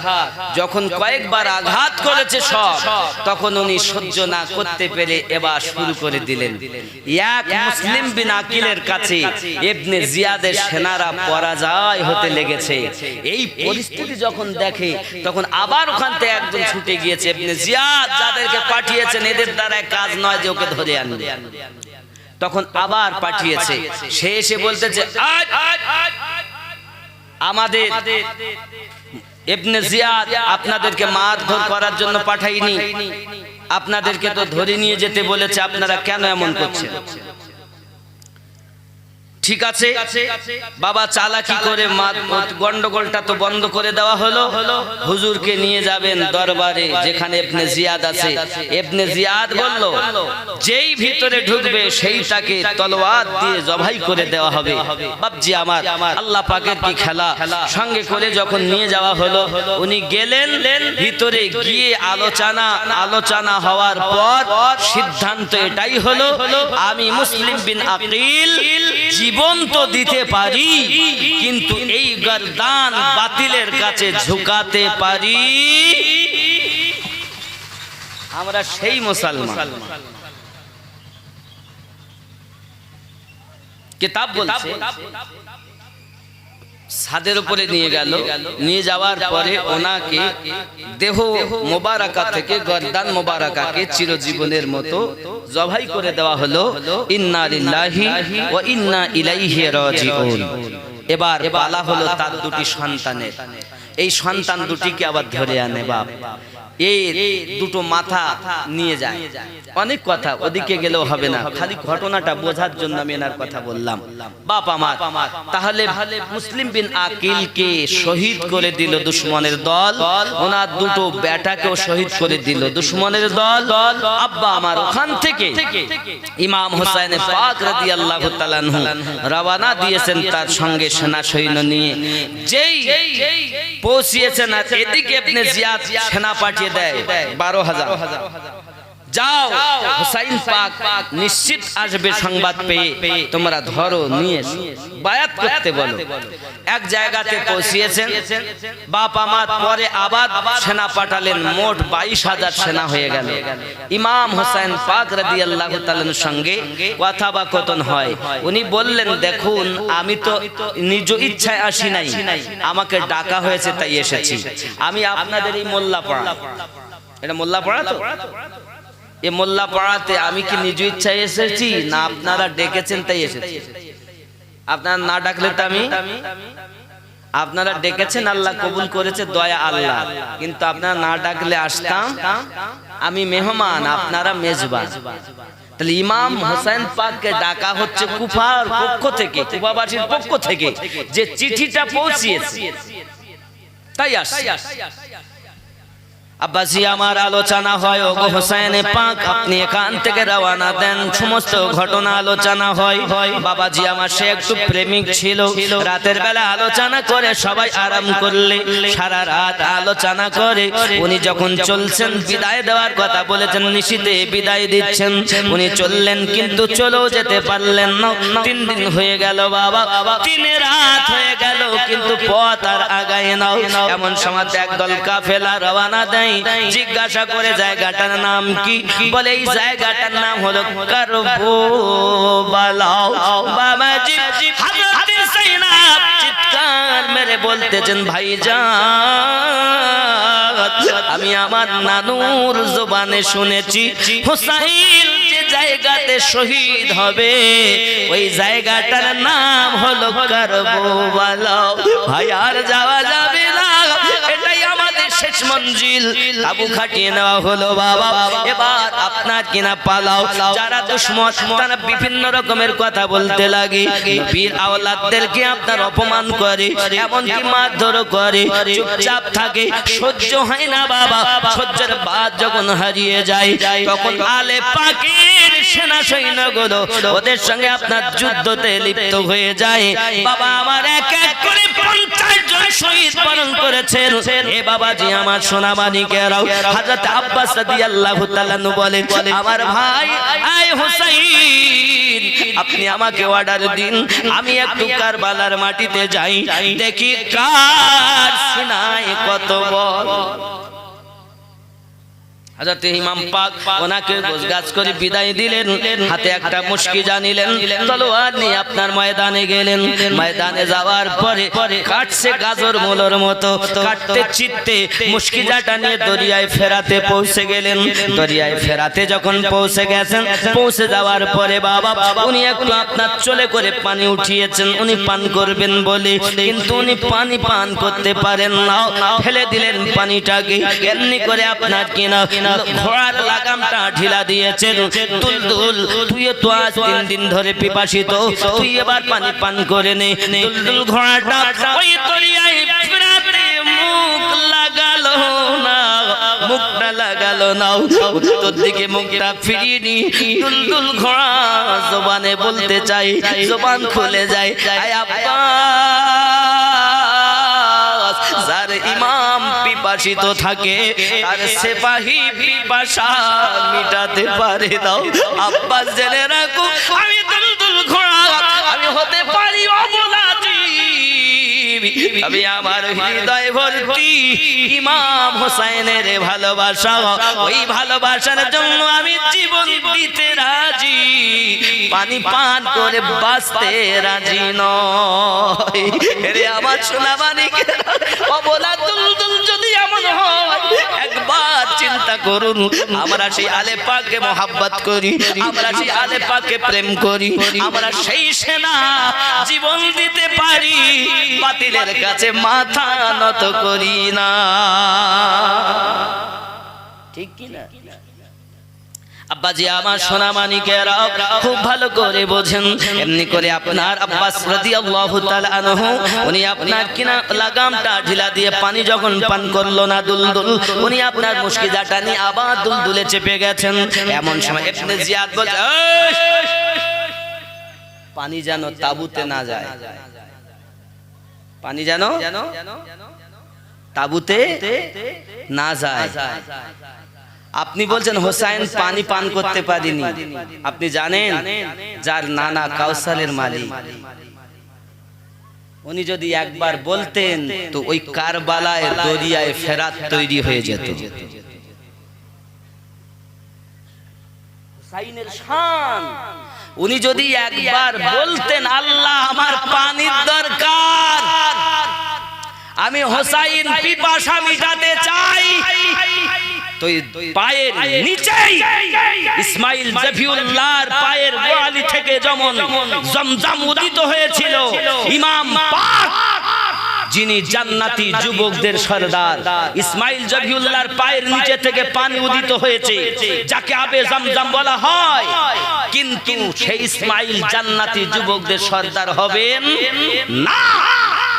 যখন কয়েকবার আঘাত করেছে সব, তখন উনি সহ্য না করতে পেরে এবার শুরু করে দিলেন। এক মুসলিম বিন আকিলের কাছে ইবনে জিয়াদের সেনারা পরাজয় হতে লেগেছে। এই পরিস্থিতি যখন দেখে তখন আবার ওখান থেকে একজন ছুটে গিয়েছে। ইবনে জিয়াদ যাদেরকে পাঠিয়েছেন এদের দ্বারা কাজ নয় যে ওকে ধরে আনবে। তখন আবার পাঠিয়েছে। সে এসে বলতেছে, আমাদের ইবনে জিয়াদ আপনাদেরকে মারধর করার জন্য পাঠাইনি, আপনাদেরকে তো ধরে নিয়ে যেতে বলেছে, আপনারা কেন এমন করছেন? ঠিক আছে বাবা, চালাকি করে গন্ডগোলটা তো বন্ধ করে দেওয়া হলো। হুজুরকে নিয়ে যাবেন দরবারে যেখানে ইবনে জিয়াদ আছে। ইবনে জিয়াদ বলল, যেই ভিতরে ঢুকবে সেই তাকে তলোয়ার দিয়ে জবাই করে দেওয়া হবে। বাপজি আমার, আল্লাহ পাকের কি খেলা! সঙ্গে করে যখন নিয়ে যাওয়া হলো, উনি গেলেন ভিতরে। গিয়ে আলোচনা হওয়ার পর সিদ্ধান্ত এটাই হলো, আমি মুসলিম বিন আকিল জীবন তো দিতে পারি, কিন্তু এই গর্দান বাতিলের কাছে ঝুঁকাতে পারি। আমরা সেই মুসলমান। কিতাব বলছে ছাদের উপরে নিয়ে গেল, নিয়ে যাওয়ার পরে ওনাকে দেহ মোবারকা থেকে গর্দান মোবারকাকে চিরজীবনের মতো জবাই করে দেওয়া হলো। ইন্না লিল্লাহি ওয়া ইন্না ইলাইহি রাজিউন। এবার পালা হলো তার দুটি সন্তানের। এই সন্তান দুটিকে আবার ধরে আনে বাপ, এই দুটো মাথা নিয়ে যায়। অনেক কথা, ওদিকে গেলেও হবে না, খালি ঘটনাটা বোঝার জন্য আমি এনার কথা বললাম। বাপ আমার তাহলে মুসলিম বিন আকিলকে শহীদ করে দিল দুশমনের দল, ওনার দুটো বেটাকেও শহীদ করে দিল দুশমনের দল। আব্বা আমার ওখান থেকে ইমাম হোসেন পাক রাদিয়াল্লাহু তাআলা আনহু রওনা দিয়েছেন তার সঙ্গে সেনা সৈন্য নিয়ে। যেই পৌঁছিয়েছেন এদিকে আপনি জিয়াদ সেনা পাঠিয়ে দেয় 12,000। যাও, হুসাইন পাক নিশ্চিত আসবে সংবাদ পেয়ে, তোমরা ধরো নিয়ে বায়াত করতে বলো। এক জায়গাতে পৌঁছিয়েছেন বাপ আমার, পরে আবার সেনা পাঠালেন, মোট 22,000 সেনা হয়ে গেল। ইমাম হোসেন পাক রাদিয়াল্লাহু তাআলার সঙ্গে কথাবাকথন হয়। উনি বললেন, দেখুন আমি তো নিজ ইচ্ছায় আসি নাই, আমাকে ডাকা হয়েছে তাই এসেছি। আমি আপনাদের এই মোল্লাপাড়া, এটা মোল্লাপাড়া তো, এ মোল্লাপাড়াতে আমি কি নিজ ইচ্ছায় এসেছি না আপনারা ডেকেছেন তাই এসেছি? আপনারা না ডাকলে তো আমি, আপনারা ডেকেছেন আল্লাহ কবুল করেছে, দয়া আল্লাহ, কিন্তু আপনারা না ডাকলে আসতাম। আমি মেহমান, আপনারা মেজবান। তাহলে ইমাম হোসেন পাককে ডাকা হচ্ছে কুফার পক্ষ থেকে, কুফাবাসীর পক্ষ থেকে যে চিঠিটা পৌঁছিয়েছে তাই আসছে। আব্বাসি আমার আলোচনা হয়, ওগো হোসেন পাক আপনি এখান থেকে রওনা দেন, সমস্ত ঘটনা আলোচনা হয়। বাবাজি আমার সে একটু প্রেমিক ছিল, রাতের বেলা আলোচনা করে সবাই আরাম করলে সারা রাত আলোচনা করে উনি যখন চলছেন, বিদায় দেওয়ার কথা বলেছেন, নিশীতে বিদায় দিচ্ছেন, উনি চললেন কিন্তু চলেও যেতে পারলেন না। 3 দিন হয়ে গেল বাবা, 3 রাত হয়ে গেল কিন্তু পথ আর আগায় না। এমন সময় একদল কাফেলা রওনা দেয়। জিজ্ঞাসা করে জায়গাটার নাম কি? বলে এই জায়গাটার নাম হলো কারবালা। বাবাজি হযরত যায়েনব চিৎকার মেরে বলতেছেন, ভাইজান আমি আমার নানুর জবানে শুনেছি হুসাইন যে জায়গাতে শহীদ হবে ওই জায়গাটার নাম হলো কারবালা। ভাই আর যাওয়া যাবে না, এটাই আমাদের শেষ মঞ্জিল। তাবু খাটিয়ে নেওয়া হলো বাবা। এবার আপনার কিনা পালাও, যারা দুশমন তারা বিভিন্ন রকমের কথা বলতে লাগে, বীর আওলাদদেরকে আপনার অপমান করে, এমনকি মারধর করে, চুপচাপ থাকে, সহ্য হয় না বাবা। সহ্যের বাদ যখন হারিয়ে যায় তখন আলে পাকের সেনা সৈন্যগুলো ওদের সঙ্গে আপনার যুদ্ধতে লিপ্ত হয়ে যায়। বাবা আমার এক এক করে 50 জন শহীদ বরণ করেছেন। এ বাবাজি আমার সোনা মানিকেরাও, হযরত আব্বাস রাদিয়াল্লাহু তাআলা বলেন, আমার ভাই আয় হুসাইন আপনি আমাকে অর্ডার দিন, আমি একটু কারবালার মাটিতে যাই, দেখি কার সিনায় কত বল। হযরত ইমাম পাক ওনাকে গোছগাছ করে বিদায় দিলেন, হাতে একটা মুশকিজা নিলেন, তলোয়ার নিয়ে আপনার ময়দানে গেলেন। ময়দানে যাওয়ার পরে কাটছে গাজর মূলর মতো, কাটতে চিত্তে মুশকিজাটা নিয়ে দরিয়ায় ফেরাতে পৌঁছে গেলেন। দরিয়ায় ফেরাতে যখন পৌঁছে গেছেন, পৌঁছে যাওয়ার পরে বাবা উনি একটু আপনার চলে করে পানি উঠিয়েছেন উনি পান করবেন বলে, কিন্তু উনি পানি পান করতে পারেন না, ফেলে দিলেন পানিটাকে। এমনি করে আপনার কিনা ঘোড়ার লাগামটা ঢিলা দিয়েছেন। দুলদুল তুই তো আজ 3 দিন ধরে পিপাসিত, তুই এবার পানি পান করে নে। দুলদুল ঘোড়াটা ওই দরিয়ায় ফেরাতে মুখ লাগালো না, মুখটা লাগালো না, উত্তর দিকে মুখটা ফিরিয়ে নি। দুলদুল ঘোড়া জবানে বলতে চাই, জবান খুলে যায়, আয় আব্বাস। যার ইমাম পিপাসিত থাকে আর সিপাহী পিপাসা মিটাতে পারে দাও। আব্বাস জেনে রাখো, আমি দুলদুল ঘোড়া, আমি হতে পারি অবলাজি, আমি আমার হৃদয় ভর্তি ইমাম হোসেনের ভালোবাসা, ওই ভালোবাসার জন্য আমি জীবন দিতে রাজি, পানি পান করে বাঁচতে রাজি নয়। রে আমার সোনা মানিকের অবলা দুলদুল যদি এমন হয়, একবার চিন্তা করুন, আমরা সেই আলে পাককে মহব্বত করি, আমরা সেই আলে পাককে প্রেম করি, আমরা সেই সেনা জীবন দিতে পারি, বাতিলের কাছে মাথা নত করি না, ঠিক কি না? আব্বাজি আমার সোনা মানিকেরা খুব ভালো করে বোঝেন। এমনি করে আপনার আব্বাস রাদিয়াল্লাহু তাআলা আনহু উনি আপনার কিনা লাগামটা ঢিলা দিয়ে পানি যখন পান করলো না দুলদুল, উনি আপনার মুশকিদাটা নিয়ে আবার দুলদুলে চেপে গেছেন। এমন সময় ইবনে জিয়াদ বলে, পানি যেন তাবুতে না যায়, পানি যেন তাবুতে না যায়। আপনি বলছেন হোসাইন পানি পান করতে পারিনি, আপনি জানেন যার নানা কাউসারের মালিক, উনি যদি একবার বলতেন তো ওই কারবালায় দরিয়ায় ফেরাত তৈরি হয়ে যেত। হোসাইনের শান, উনি যদি একবার বলতেন আল্লাহ আমার পানির দরকার, আমি হোসাইন পিপাসা মিটাতে চাই, তো পায়ের নিচেই ইসমাইল জফিউল্লাহর পায়ের গোয়ালি থেকে যেমন জমজম উদিত হয়েছিল, ইমাম পাক যিনি জান্নাতি যুবকদের সরদার, ইসমাইল জফিউল্লাহর পায়ের নিচে থেকে পানি উদিত হয়েছে, যাকে আবে জমজম বলা হয়, কিন্তু সেই ইসমাইল জান্নাতি যুবকদের সরদার হবেন না।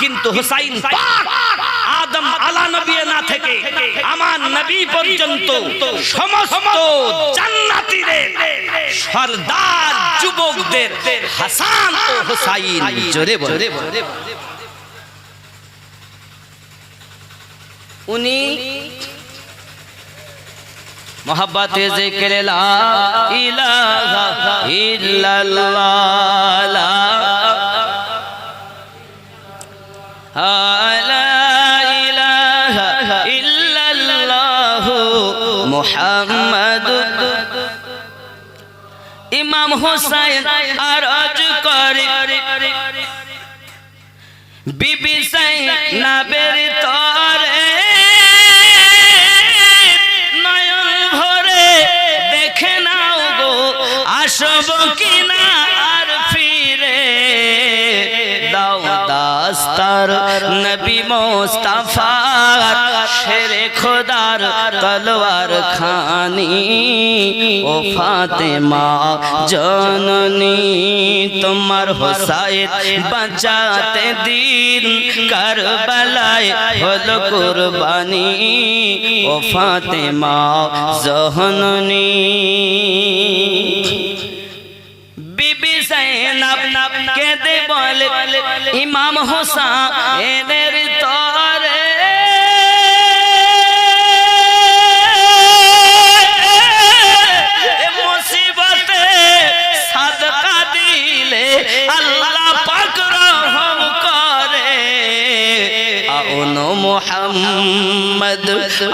কিন্তু হুসাইন পাক আদম আলা নবী না থেকে আমার নবী পর্যন্ত সমস্ত জান্নাতীদের সরদার যুবকদের হাসান ও হুসাইন, জোরে বলে উনি মোহাব্বতে জিকির লা ইলাহা ইল্লাল্লাহ, লা ইলাহা ইল্লাল্লাহ মুহাম্মাদুর। ইমাম হোসেন আরজ করে বিবি যায়নাবের তরে, নয়ন ভরে দেখে নাও গো আসব কিনা আর ফিরে, দাও দাস্তার নবী মুস্তাফার শেরে খোদার তলোয়ার খানি, ও ফাতেমা জননী তোমার হোসাইন বাঁচাতে দিন কারবালায় হলো কুরবানি, ও ফাতেমা জননী। বিবি যায়নাব কেঁদে বলে ইমাম হোসেনের তরে, মুসিবতে সাদকা দিলে আল্লাহ পাক রহম করে, আউনো মুহাম্মদ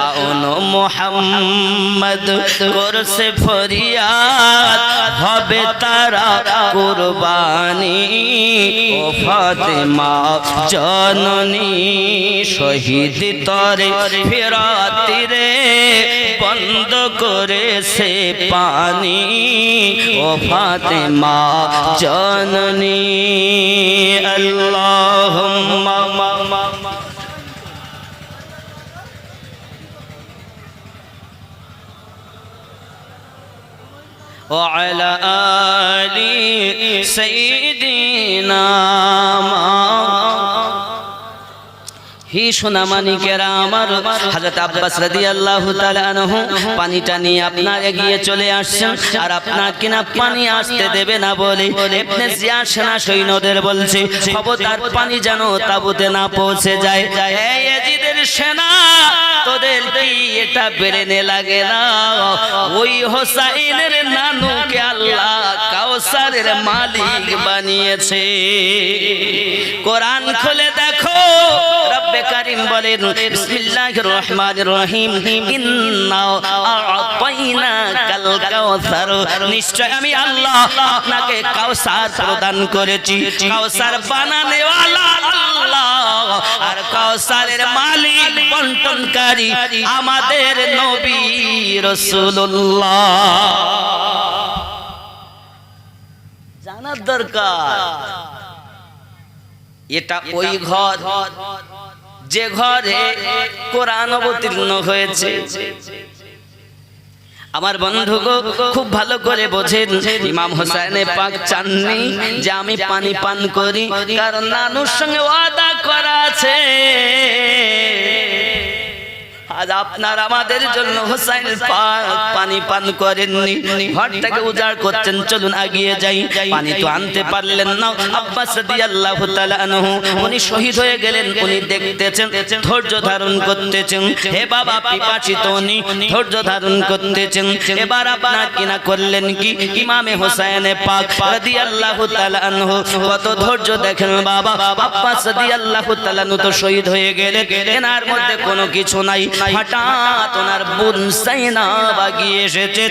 আউনো মুহাম্মদ করছে ফরিয়াদ, হবে তারা কুরবানি, ও ফাতেমা জননী শহীদ তরে ফিরাতিরে বন্ধ করেছে পানি, ও ফাতেমা জননী। আল্লাহুম্মা وعلى آل سيدنا হি সোনা মানিকেরা আমার, হযরত আব্বাস রাদিয়াল্লাহু তাআলা আনহু পানিটা নিয়ে আপনার এগিয়ে চলে আসছেন, আর আপনার কিনা পানি আসতে দেবে না বলে ইবনে জিয়াদ সেনা সৈন্যদের বলছে খবরদার পানি যেন তাবুতে না পৌঁছে যায়। এই ইয়াজিদের সেনা, তোদের কি এটা বেরেনে লাগে না? ওই হোসাইনের নানুকে আল্লাহ কাউসার কাউসারের মালিক বানিয়েছে। কোরআন খুলে দেখো, রব্বে কারীম বলেন বিসমিল্লাহির রহমানির রহিম, ইন্না আ'তাইনাকাল কাউসার, নিশ্চয় আমি আল্লাহ আপনাকে কাউসার প্রদান করেছি। কাউসার বানানেওয়ালা আল্লাহ, আর কাউসারের মালিক বন্টনকারী আমাদের নবী রাসূলুল্লাহ। জানার দরকার, এটা ওই ঘর যে ঘরে কোরআন অবতীর্ণ হয়েছে। আমার বন্ধুগো খুব ভালো করে বোঝেন, ইমাম হোসেন পাক চাননি যে আমি পানি পান করি, কারণ নানুর সঙ্গে ওয়াদা করা আছে আজ আপনার আমাদের জন্য হোসেন পাক পানি পান করেননি, ঘরটাকে উজাড় করছেন, চলুন এগিয়ে যাই। পানি তো আনতে পারলেন না। আব্বাস রাদিয়াল্লাহু তাআলা আনহু উনি শহীদ হয়ে গেলেন, উনি দেখতেছেন, ধৈর্য ধারণ করতেছেন। হে বাবা পিপাসিত উনি ধৈর্য ধারণ করতেছেন। এবার আপনার কিনা করলেন কি, ইমামে হোসেন পাক রাদিয়াল্লাহু তাআলা আনহু কত ধৈর্য দেখেন বাবা। আব্বাস রাদিয়াল্লাহু তাআলা আনহু তো শহীদ হয়ে গেলেন, এনার মধ্যে কোনো কিছু নাই। হঠাৎ ওনার বোন যায়নাব গিয়ে এসেছে।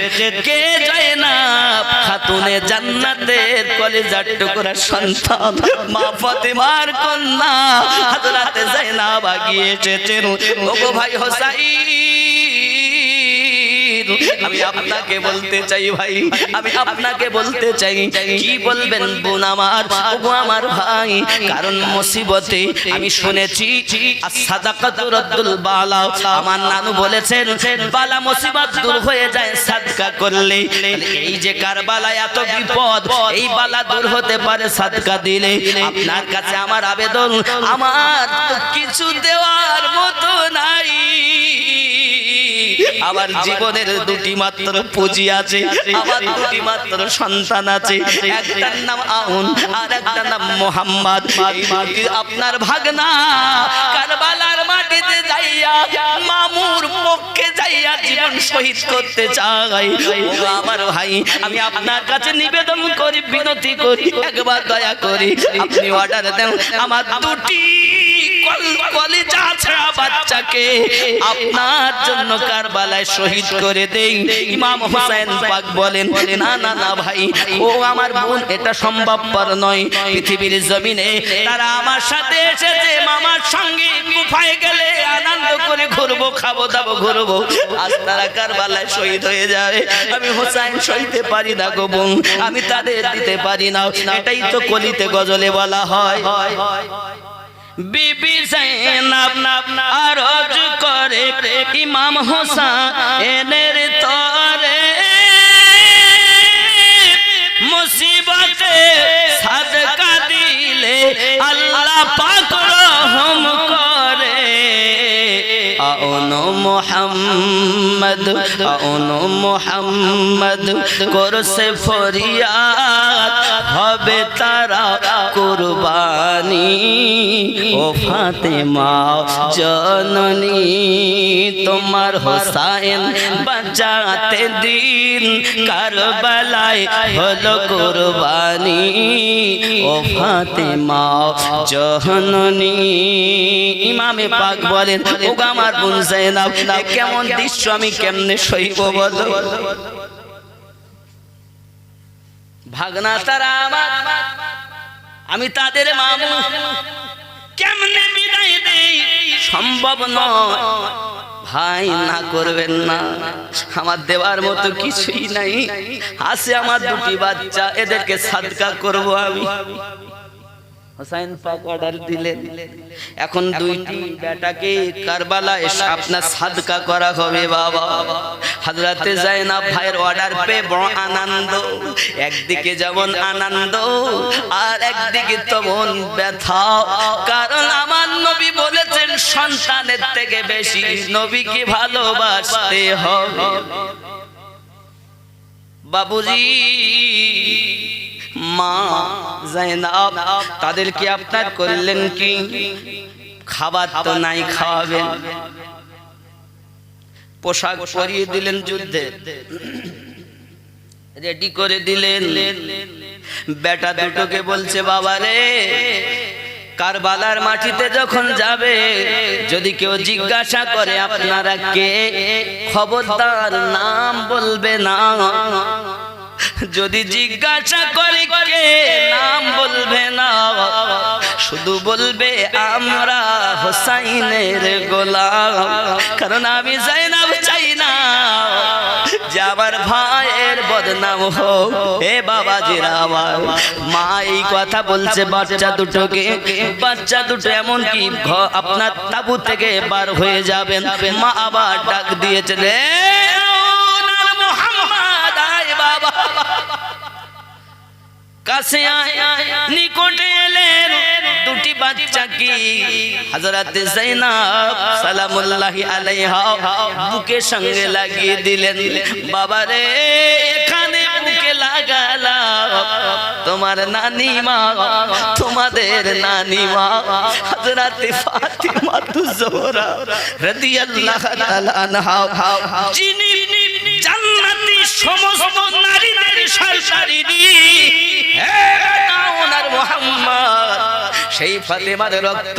কে যায়নাব? খাতুনে জান্নাতের কলিজার টুকরা সন্তান মা ফাতেমার কন্যা হযরত যায়নাব গিয়ে এসেছেন। ওগো ভাই হোসেন, আমি আপনাকে বলতে চাই ভাই, আমি আপনাকে বলতে চাই। কি বলবেন বোন আমার, ওগো আমার ভাই? কারণ মুসিবতে আমি শুনেছি as-সাদাকাতু রাদ্দুল বালা, আমার নানু বলেছেন বালা মুসিবত দূর হয়ে যায় সাদকা করলে। এই যে কারবালায় এত বিপদ, এই বালা দূর হতে পারে সাদকা দিলে। আপনার কাছে আমার আবেদন, আমার তো কিছু দেওয়ার মতো নাই, আমার জীবনের দুটি মাত্র পুঁজি আছে, আমার দুটি মাত্র সন্তান আছে, একটার নাম আউন আর একটার নাম মোহাম্মদ। আপনার ভাগনা কারবালার মাটিতে যাইয়া মামুর পক্ষে যাইয়া জীবন শহীদ করতে চাই। আমার ভাই, আমি আপনার কাছে নিবেদন করি, বিনতি করি, একবার দয়া করি আপনি অর্ডার দেন, আমার দুটি কলিজা ছাড়া বাচ্চাকে আপনার জন্য কারবালায় শহীদ করে দেই। ইমাম হোসেন পাক বলেন না না না ভাই, ও আমার বোন, এটা সম্ভবপর নয়। পৃথিবীর জমিনে তারা আমার সাথে এসেছে, মামার সঙ্গে কুফায় গেলে আনন্দ করে ঘুরবো, খাবো দাবো, ঘুরবো। আজ তারা কারবালায় শহীদ হয়ে যাবে, আমি হোসেন সইতে পারি না গো বোন, আমি তাদের দিতে পারি না। এটাই তো কলিতে গজলে বলা হয়। বিবি যায়নাব আরজ করে ইমাম হোসেনের তরে, মুসিবতে সাদকা দিলে আল্লাহ পাক রহম করে। আউনো মোহাম্মদ, আউনো মোহাম্মদ করছে ফরিয়াদ, হবে তারা কুরবানি। ও ফাতেমা জননী, তোমার হোসেন বাঁচাতে দিন কারবালায় হলো কুরবানি। ও ফাতেমা জননী। ইমামে পাক বলেন ওগো আমার বোন যায়নাব, কেমন দৃশ্য আমি কেমনে সইব বলো? ভাগনা তারা আমার, আমি তাদের মামু, কেমনে বিদায় দেই? সম্ভব নয় ভাই, না করবেন না, আমার দেওয়ার মতো কিছুই নাই। আছে আমার দুটি বাচ্চা, এদেরকে সাদকা করব আমি। হোসেন পাক অর্ডার দিলেন, এখন দুইটি বেটাকে কারবালায় আপনার সাদকা করা হবে বাবা। হযরতে যায়নাব ভাইয়ের অর্ডার পেয়ে বড় আনন্দ, একদিকে যেমন আনন্দ আর একদিকে তেমন ব্যথা। কারণ আমার নবী বলেছেন সন্তানের থেকে বেশি নবীকে ভালোবাসতে হবে। বাবুজি মা যায়নাব তাদেরকে আপনার করলেন কি, খাবার তো নাই খাওয়াবেন, পোশাক পরিয়ে দিলেন, যুদ্ধে রেডি করে দিলেন। বেটা দুটোকে বলছে, বাবা রে, কারবালার মাটিতে যখন যাবে, যদি কেউ জিজ্ঞাসা করে আপনারা কে, খবরদার নাম বলবে না। যদি জিজ্ঞাসা করে কে, নাম বলবে না, শুধু বলবে আমরা হোসাইনের গোলাম। কারণ আমি যায়নাব চাই না যে আমার ভাইয়ের বদনাম হোক। হে বাবাজিরা আমার, মা এই কথা বলছে বাচ্চা দুটোকে। বাচ্চা দুটো এমন কি আপনার তাবু থেকে বার হয়ে যাবেন, মা আবার ডাক দিয়েছে, রে মুহাম্মদ, আয় বাবা, কাছে আয়। নিকটে এলেন দুটি বাচ্চা কি হযরত যায়েনব সালামুল্লাহি আলাইহা বুকের সঙ্গে লাগিয়ে দিলেন। বাবা রে, এখানে বুকে লাগালাম তোমার নানি মা, তোমাদের নানি মা হযরত ফাতিমা জোহরা রাদিয়াল্লাহু তাআলা আনহা, যিনি জান্নাতি সমস্ত নারীদের সরদারিনী। ওনার মুহাম্মদ, সেই ফাতেমার রক্ত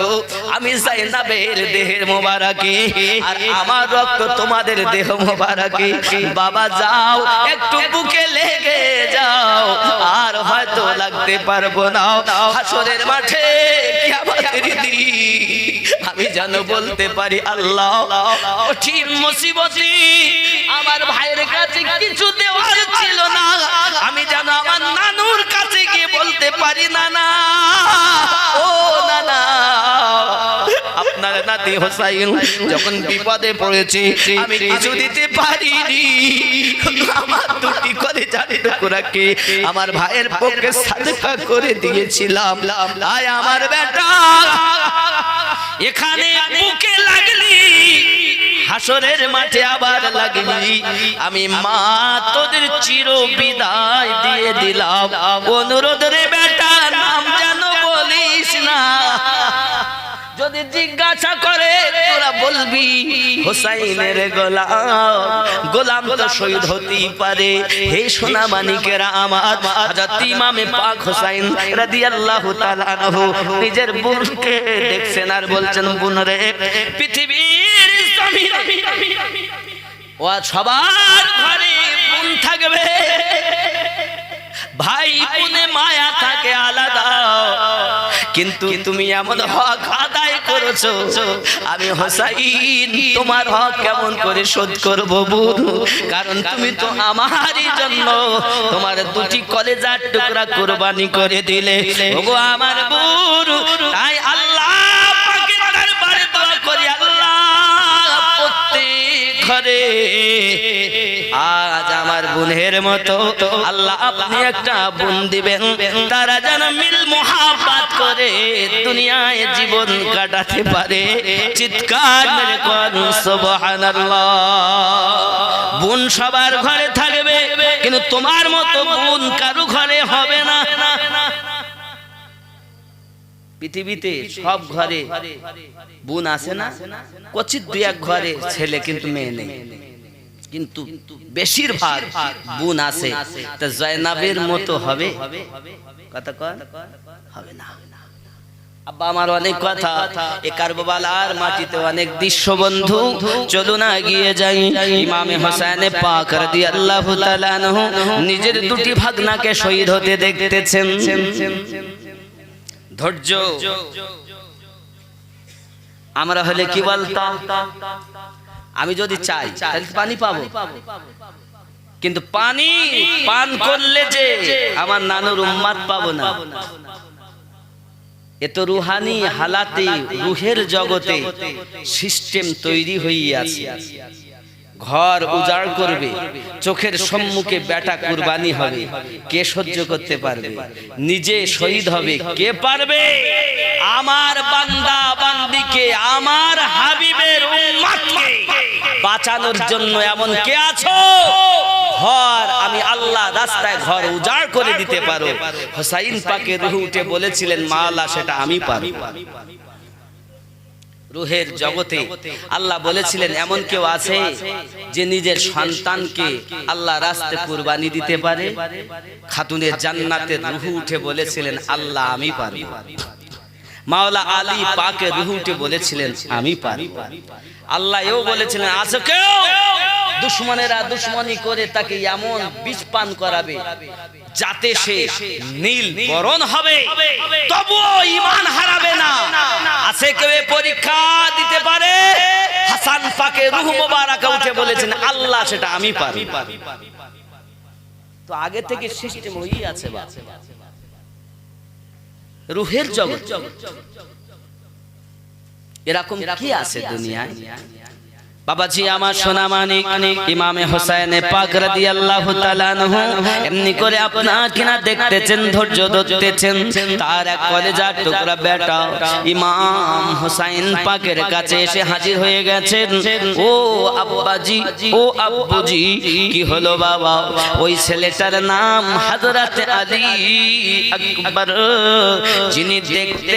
আমি যায়েনবের দেহের মোবারকে, আর আমার রক্ত তোমাদের দেহ মোবারকে। বাবা যাও, একটু বুকে লেগে যাও, আর হয়তো লাগতে পারবো না। হাসরের মাঠে কিয়ামতের দিন আমি যেন বলতে পারি, আল্লাহ কঠিন মুসিবতে আমার ভাইয়ের কাছে কিছু দেওয়ার ছিল না, আমি যেন আমার নানুর কাছে গিয়ে বলতে পারি, নানা, ও নানা, আপনার নাতি হোসাইন যখন বিপদে পড়েছে আমি কিছু দিতে পারিনি, আমার দুটি কলেজার টুকরাকে আমার ভাইয়ের পক্ষে সাদকা করে দিয়েছিলাম। আয় আমার বেটা, এখানে বুকে লাগলি, হাসরের মাঠে আবার লাগলি, আমি মা তোদের চির বিদায় দিয়ে দিলাম। অনুরোধ রে বেটা, নাম যেন বলিস না। যদি জিজ্ঞাসা করে তোরা বলবি হোসাইনের গোলাম। গোলাম তো শহীদ হতেই পারে। হে সোনা মানিকেরা আমার, হযরত ইমামে পাক হোসাইন রাদিয়াল্লাহু তাআলা আনহু নিজের বোনকে দেখছেন আর বলছেন, বোন রে, পৃথিবীর জমিনে ও সবার ঘরে বোন থাকবে, ভাই বোনে মায়া থাকে আলাদা, কিন্তু তুমি এমন হক আদায় করেছো, আমি হোসাইন তোমার হক কেমন করে শোধ করব বোন? কারণ তুমি তো আমারই জন্য তোমার দুটি কলেজার টুকরা কুরবানি করে দিলে। ওগো আমার বোন, তাই আল্লাহ পাকের দরবারে দোয়া করি, আল্লাহ প্রত্যেক ঘরে আজ আমার বোনের মতো আল্লাহ আপনি একটা বোন দিবেন, তারা যেন মিল মোহাব্বত করে দুনিয়ায় জীবন কাটাতে পারে। চিৎকার মেরে কোন সুবহানাল্লাহ। বোন সবার ঘরে থাকবে, কিন্তু তোমার মতো বোন কারো ঘরে হবে না। পৃথিবীতে সব ঘরে বোন আছে না, কচিত দুই এক ঘরে ছেলে কিন্তু মেয়ে নেই, কিন্তু বেশিরভাগ বোন আছে। তা যায়েনবের মতো হবে? কথা কন, হবে না। আব্বা আমার অনেক কথা, এ কারবালার মাটিতে অনেক দৃশ্য বন্ধু, চলুন এগিয়ে যাই। ইমামে হোসেন পাক রাদিয়াল্লাহু তাআলা আনহু নিজের দুটি ভাগনাকে শহীদ হতে দেখতেছেন। ধৈর্য। আমরা হলে কি বলতাম, আমি যদি চাই তাহলে পানি পাবো, কিন্তু পানি পান করলে যে আমার নানুর উম্মত পাবো না। এত রুহানি হালাতে, রুহের জগতে সিস্টেম তৈরি হয়ে আছে। ঘর উজাড় করবে, চোখের সম্মুখে বেটা কুরবানি হবে, কে সহ্য করতে পারবে? নিজে শহীদ হবে, কে পারবে? আমার বান্দা বান্দিকে, আমার হাবিবের উম্মতকে বাঁচানোর জন্য এমন কে আছো? ঘর আমি আল্লাহ রাস্তায় ঘর উজাড় করে দিতে পারো। হোসাইন পাকের রূহ উঠে বলেছিলেন, মা আল্লাহ সেটা আমি পারি। রূহের জগতে আল্লাহ বলেছিলেন এমন কেউ আছে যে নিজের সন্তানকে আল্লাহ রাস্তায় কুরবানি দিতে পারে? খাতুনের জান্নাতের রূহ উঠে বলেছিলেন আল্লাহ আমি পারি। মাওলা আলী পাকের রূহ উঠে বলেছিলেন আমি পারি। আল্লাহ এও বলেছিলেন আছে কেউ দুশমনেরা দুশমনি করে তাকে এমন বিষ পান করাবে যাতে সে নীল বরণ হবে, তবুও ঈমান হারাবে না। আছে কেউ পরীক্ষা দিতে পারে? হাসান পাকের রূহ মোবারক উঠে বলেছেন আল্লাহ সেটা আমি পারি। তো আগে থেকে সিস্টেম হয়েই আছে বা রূহের জগৎ। এরকম কি আছে দুনিয়ায়? বাবাজি আমার সোনা মানিক ইমামে হোসেন পাক রাদিয়াল্লাহু তাআলা আনহু এমনি করে আপনাকে না দেখতেছেন, ধৈর্য ধরতেছেন, তার এক কলেজার টুকরা বেটা ইমাম হোসেন পাকের কাছে এসে হাজির হয়ে গেছেন। ও আব্বাজি, ও আব্বুজি, কি হলো বাবা? ওই ছেলেটার নাম হযরত আলী আকবর, যিনি দেখতে